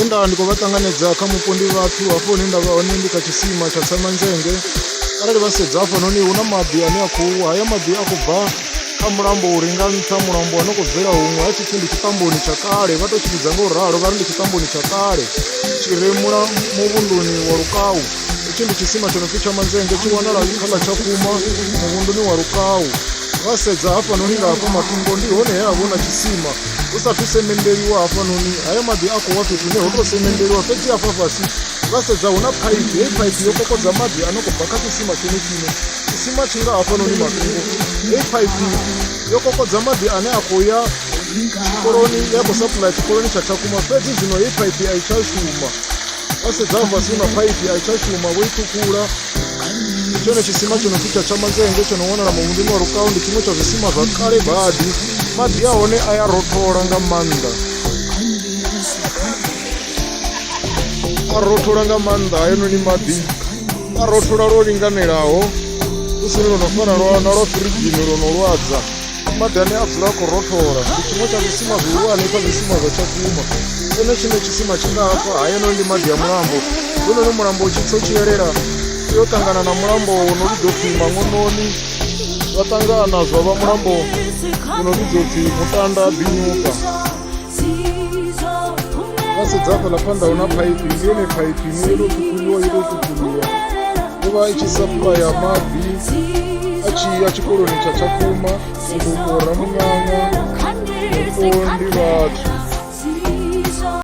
nda ndiko vatanganedza kha mupo ndi vhathu hafho hune nda vha hone ndi kha tshisima tsha Tshamanzenge. Arali vha sedza hafhanoni hu na maḓi ane a khou haya maḓi a khou bva kha mulambo uri nga nṱha mulambo wane khou bvela huṅwe ha tshipfi ndi tshiṱamboni tsha kale vha tou tshivhidza nga u ralo vha ri ndi tshiṱamboni tsha kale tshi re muvhunduni wa Lukau. Hetshi ndi tshisima tsho no pfi Tshamanzenge tshi wanala kha ḽa Tshakhuma muvhunduni wa Lukau. Vha sedza hafhanoni nga hafha matungo ndi hone he ha vha hu na tshisima hu sathu semendeliwa hafhanoni. Hayo maḓi a khou wa fhethu hune ho tou semendeliwa fhedzi hafha fhasi vha sedza hu na phaiphi. Heyi phaiphi yo kokodza maḓi a no khou bva kha tshisima tshone tshine tshisima tshi nga hafhanoni matungo. Heyi phaiphi yo kokodza maḓi ane a khou ya tshikoloni ya khou supply tshikoloni tsha Tshakhuma fhedzi zwino heyi phaiphi a i tsha shuma. Vha sedza fhasi hu na phaiphi a i tsha shuma vho i ṱhukhula. Tshone tshisima tsho no pfi tsha Tshamanzenge tsho no wanala muvhunduni wa Lukau ndi tshiṅwe tsha zwisima zwa kale badi. Maḓi a hone a ya rothola nga maanḓa, a rothola nga maanḓa. Hayanoni maḓi a rothola lwo linganelaho hu si ḽo no fana na lwa firidzhini lwo no lwadza. Maḓi ane a dzula a khou rothola ndi tshiṅwe tsha zwisima zwihulwane kha zwisima zwa Tshakhuma. Ene tshine tshisima tshi nga hafha hayanoni ndi maḓi a mulambo. Hounoni mulambo u tshi tsa u tshi elela yo ṱangana na mulambo wo no vhidzwa upfhi Mangononi, zwa ṱangana zwa vha mulambo wo no vhidzwa upfhi Mutanda Binyuka. Vha sedza hafhaḽa phanḓa hu na phaiphi, ndi yone phaiphi ni yo tou ṱhukhuliwa yo tou ṱhukhuliwa yo vha i tshi sapulaya maḓi a tshi ya tshikoloni tsha Tshakhuma, Limpopo, Ramunyanya, Mupo ndi vhathu.